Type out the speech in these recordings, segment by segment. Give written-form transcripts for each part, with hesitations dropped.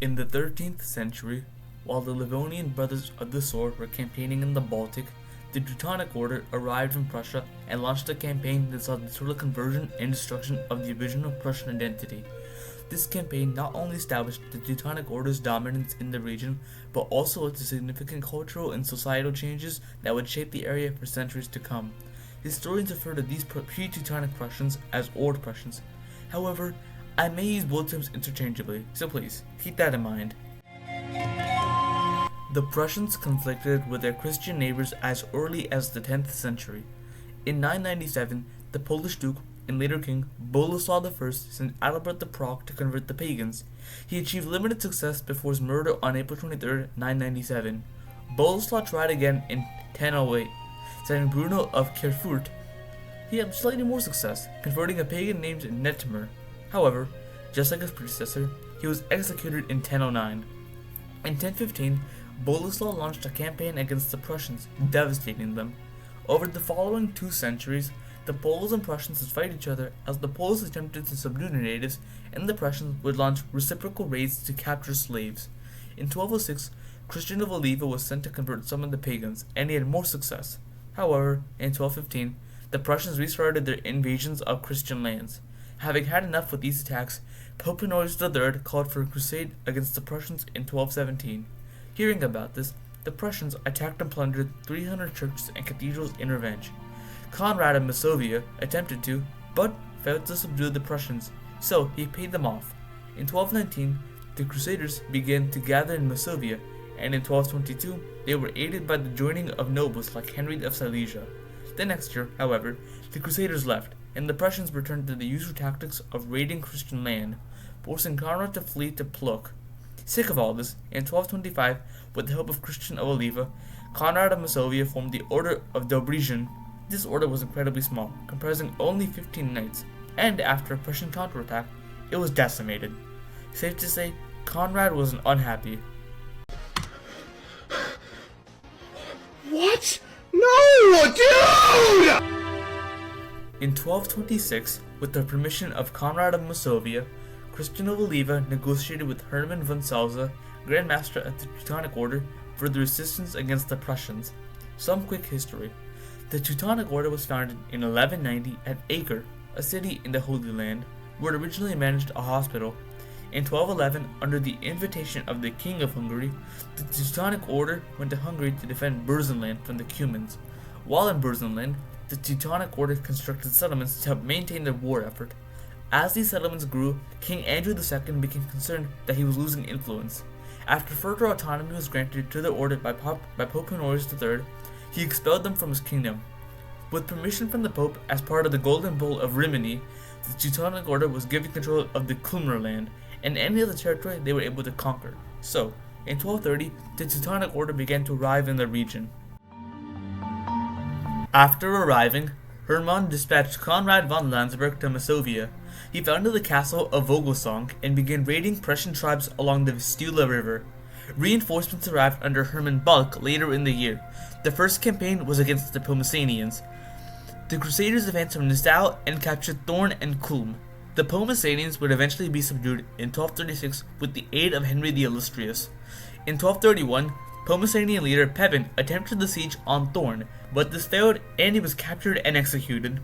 In the 13th century, while the Livonian Brothers of the Sword were campaigning in the Baltic, the Teutonic Order arrived from Prussia and launched a campaign that saw the total conversion and destruction of the original Prussian identity. This campaign not only established the Teutonic Order's dominance in the region, but also led to significant cultural and societal changes that would shape the area for centuries to come. Historians refer to these pre-Teutonic Prussians as Old Prussians. However, I may use both terms interchangeably, so please, keep that in mind. The Prussians conflicted with their Christian neighbors as early as the 10th century. In 997, the Polish Duke and later King Boleslaw I sent Adalbert to Prague to convert the pagans. He achieved limited success before his murder on April 23, 997. Boleslaw tried again in 1008, sending Bruno of Kerfurt. He had slightly more success, converting a pagan named Netmer. However, just like his predecessor, he was executed in 1009. In 1015, Boleslaw launched a campaign against the Prussians, devastating them. Over the following 2 centuries, the Poles and Prussians would fight each other as the Poles attempted to subdue the natives, and the Prussians would launch reciprocal raids to capture slaves. In 1206, Christian of Oliva was sent to convert some of the pagans, and he had more success. However, in 1215, the Prussians restarted their invasions of Christian lands. Having had enough with these attacks, Pope Honorius III called for a crusade against the Prussians in 1217. Hearing about this, the Prussians attacked and plundered 300 churches and cathedrals in revenge. Conrad of Masovia attempted to, but failed to subdue the Prussians, so he paid them off. In 1219, the Crusaders began to gather in Masovia, and in 1222, they were aided by the joining of nobles like Henry of Silesia. The next year, however, the Crusaders left, and the Prussians returned to the usual tactics of raiding Christian land, forcing Conrad to flee to Pluck. Sick of all this, in 1225, with the help of Christian of Oliva, Conrad of Masovia formed the Order of Dobrizhin. This order was incredibly small, comprising only 15 knights, and after a Prussian counterattack, it was decimated. Safe to say, Conrad was unhappy. What? No, dude! In 1226, with the permission of Conrad of Masovia, Christian of Oliva negotiated with Hermann von Salza, Grand Master of the Teutonic Order, for the resistance against the Prussians. Some quick history. The Teutonic Order was founded in 1190 at Acre, a city in the Holy Land, where it originally managed a hospital. In 1211, under the invitation of the King of Hungary, the Teutonic Order went to Hungary to defend Burzenland from the Cumans. While in Burzenland, the Teutonic Order constructed settlements to help maintain their war effort. As these settlements grew, King Andrew II became concerned that he was losing influence. After further autonomy was granted to the order by Pope Honorius III, he expelled them from his kingdom. With permission from the Pope as part of the Golden Bull of Rimini, the Teutonic Order was given control of the Kummer land and any other territory they were able to conquer. So, in 1230, the Teutonic Order began to arrive in the region. After arriving, Hermann dispatched Conrad von Landsberg to Masovia. He founded the castle of Vogelsang and began raiding Prussian tribes along the Vistula River. Reinforcements arrived under Hermann Balk later in the year. The first campaign was against the Pomesanians. The Crusaders advanced from Nassau and captured Thorn and Kulm. The Pomesanians would eventually be subdued in 1236 with the aid of Henry the Illustrious. In 1231, Pomesanian leader Pepin attempted the siege on Thorn, but this failed and he was captured and executed.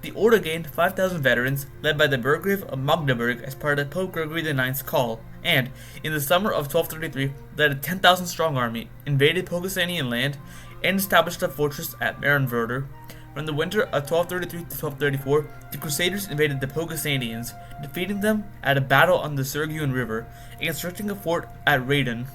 The order gained 5,000 veterans, led by the Burgrave of Magdeburg as part of Pope Gregory IX's call, and, in the summer of 1233, led a 10,000-strong army, invaded Pomesanian land, and established a fortress at Marienwerder. From the winter of 1233 to 1234, the Crusaders invaded the Pomesanians, defeating them at a battle on the Sergian River, and constructing a fort at Raiden.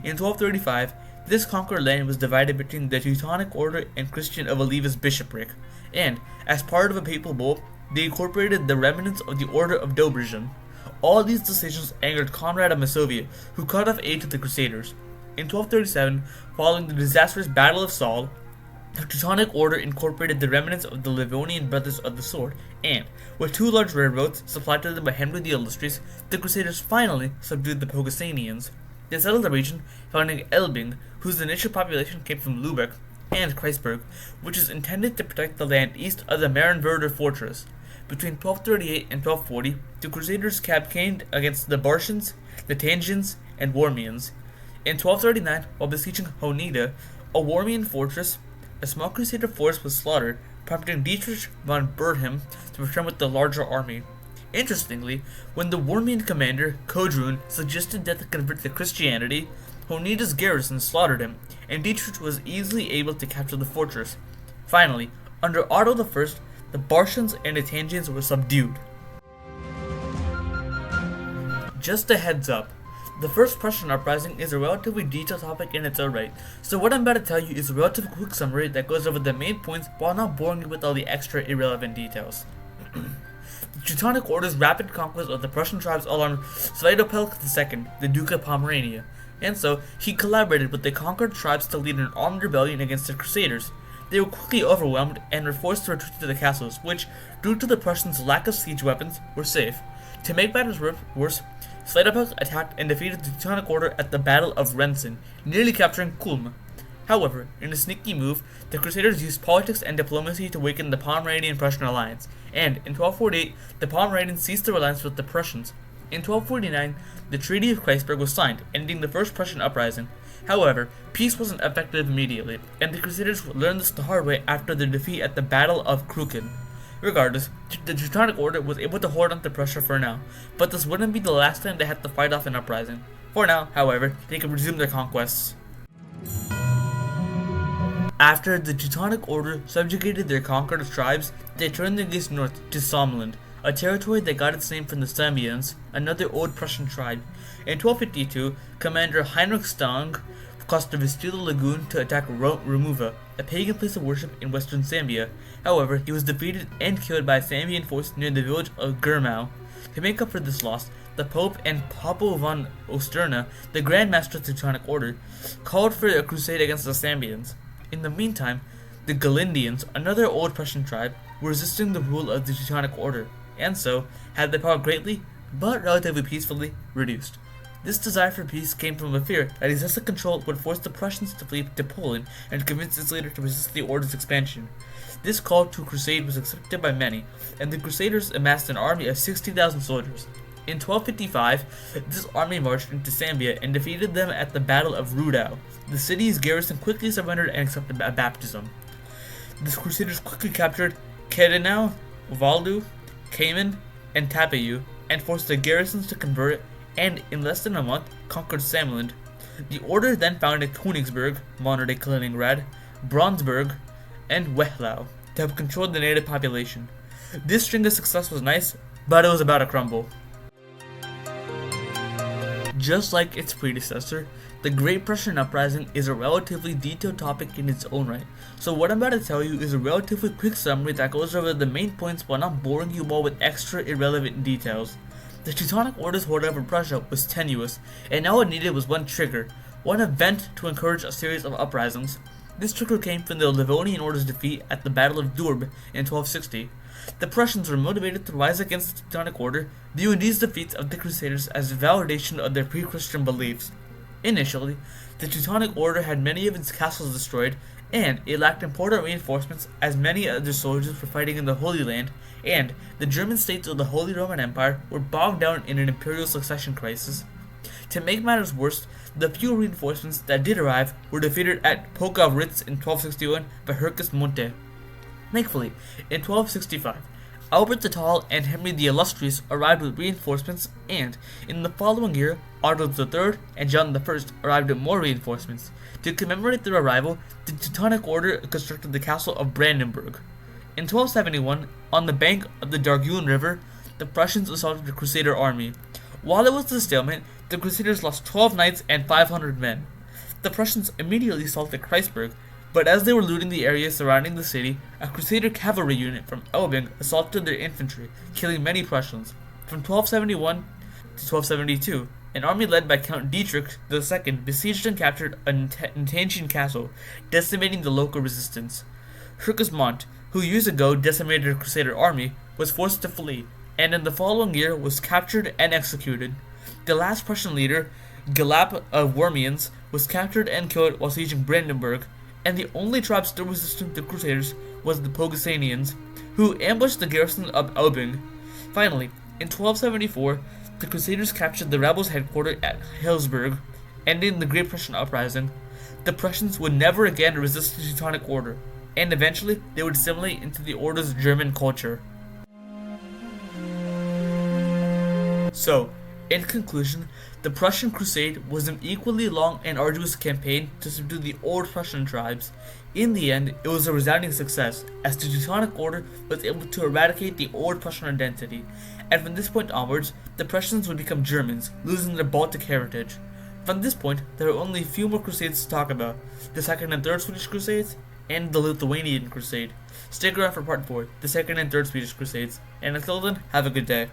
In 1235, this conquered land was divided between the Teutonic Order and Christian of Oliva's bishopric, and, as part of a papal bull, they incorporated the remnants of the Order of Dobrizhin. All these decisions angered Conrad of Masovia, who cut off aid to the Crusaders. In 1237, following the disastrous Battle of Saul, the Teutonic Order incorporated the remnants of the Livonian Brothers of the Sword, and, with 2 large railroads supplied to them by Henry the Illustrious, the Crusaders finally subdued the Pomesanians. They settled the region, founding Elbing, whose initial population came from Lubeck, and Kreisberg, which is intended to protect the land east of the Marienwerder fortress. Between 1238 and 1240, the Crusaders campaigned against the Barcians, the Tangians, and Warmians. In 1239, while besieging Honida, a Warmian fortress, a small Crusader force was slaughtered, prompting Dietrich von Bernheim to return with the larger army. Interestingly, when the Warmian commander, Kodrun, suggested that to convert to Christianity, Honida's garrison slaughtered him, and Dietrich was easily able to capture the fortress. Finally, under Otto I, the Barcians and the Tangians were subdued. Just a heads up, the First Prussian Uprising is a relatively detailed topic in its own right, so what I'm about to tell you is a relatively quick summary that goes over the main points while not boring you with all the extra irrelevant details. The Teutonic Order's rapid conquest of the Prussian tribes alarmed Svitopelk II, the Duke of Pomerania, and so he collaborated with the conquered tribes to lead an armed rebellion against the Crusaders. They were quickly overwhelmed and were forced to retreat to the castles, which, due to the Prussians' lack of siege weapons, were safe. To make matters worse, Svitopelk attacked and defeated the Teutonic Order at the Battle of Rensen, nearly capturing Kulm. However, in a sneaky move, the Crusaders used politics and diplomacy to weaken the Pomeranian-Prussian alliance, and in 1248, the Pomeranians ceased their alliance with the Prussians. In 1249, the Treaty of Kreisberg was signed, ending the First Prussian Uprising. However, peace wasn't effective immediately, and the Crusaders learned this the hard way after their defeat at the Battle of Kruken. Regardless, the Teutonic Order was able to hold on to Prussia for now, but this wouldn't be the last time they had to fight off an uprising. For now, however, they could resume their conquests. After the Teutonic Order subjugated their conquered tribes, they turned their gaze north to Somland, a territory that got its name from the Samians, another old Prussian tribe. In 1252, Commander Heinrich Stang crossed the Vistula Lagoon to attack Remuva, a pagan place of worship in western Zambia. However, he was defeated and killed by a Zambian force near the village of Gurmau. To make up for this loss, the Pope and Papo von Osterna, the Grand Master of the Teutonic Order, called for a crusade against the Zambians. In the meantime, the Galindians, another old Prussian tribe, were resisting the rule of the Teutonic Order, and so had their power greatly, but relatively peacefully, reduced. This desire for peace came from a fear that excessive control would force the Prussians to flee to Poland and convince its leader to resist the Order's expansion. This call to a crusade was accepted by many, and the Crusaders amassed an army of 60,000 soldiers. In 1255, this army marched into Zambia and defeated them at the Battle of Rudau. The city's garrison quickly surrendered and accepted a baptism. The Crusaders quickly captured Kedenau, Valdu, Cayman, and Tapayu, and forced the garrisons to convert, and in less than a month conquered Samland. The Order then founded Königsberg, modern-day Kaliningrad, Braunsberg, and Wehlau to have controlled the native population. This string of success was nice, but it was about to crumble. Just like its predecessor, the Great Prussian Uprising is a relatively detailed topic in its own right, so what I'm about to tell you is a relatively quick summary that goes over the main points while not boring you all with extra irrelevant details. The Teutonic Order's hold over Prussia was tenuous, and all it needed was one trigger, one event to encourage a series of uprisings. This trigger came from the Livonian Order's defeat at the Battle of Durb in 1260. The Prussians were motivated to rise against the Teutonic Order, viewing these defeats of the Crusaders as a validation of their pre-Christian beliefs. Initially, the Teutonic Order had many of its castles destroyed, and it lacked important reinforcements as many other soldiers were fighting in the Holy Land, and the German states of the Holy Roman Empire were bogged down in an imperial succession crisis. To make matters worse, the few reinforcements that did arrive were defeated at Pokavritz in 1261 by Hircus Monte. Thankfully, in 1265, Albert the Tall and Henry the Illustrious arrived with reinforcements, and in the following year, Otto III and John I arrived with more reinforcements. To commemorate their arrival, the Teutonic Order constructed the castle of Brandenburg. In 1271, on the bank of the Dargune River, the Prussians assaulted the Crusader army. While it was a stalemate, the Crusaders lost 12 knights and 500 men. The Prussians immediately assaulted Kreisberg, but as they were looting the area surrounding the city, a Crusader cavalry unit from Elbing assaulted their infantry, killing many Prussians. From 1271 to 1272, an army led by Count Dietrich II besieged and captured a Tangian castle, decimating the local resistance. Hircus who years ago decimated a Crusader army, was forced to flee, and in the following year was captured and executed. The last Prussian leader, Gelap of Wormians, was captured and killed while sieging Brandenburg, and the only tribe still resistant to Crusaders was the Pogasanians. who ambushed the garrison of Elbing. Finally, in 1274, the Crusaders captured the rebels' headquarters at Hillsberg, ending the Great Prussian Uprising. The Prussians would never again resist the Teutonic Order, and eventually they would assimilate into the Order's German culture. So, in conclusion, the Prussian Crusade was an equally long and arduous campaign to subdue the Old Prussian tribes. In the end, it was a resounding success, as the Teutonic Order was able to eradicate the Old Prussian identity, and from this point onwards, the Prussians would become Germans, losing their Baltic heritage. From this point, there are only a few more crusades to talk about: the Second and Third Swedish Crusades, and the Lithuanian Crusade. Stick around for part 4, the Second and Third Swedish Crusades, and until then, have a good day.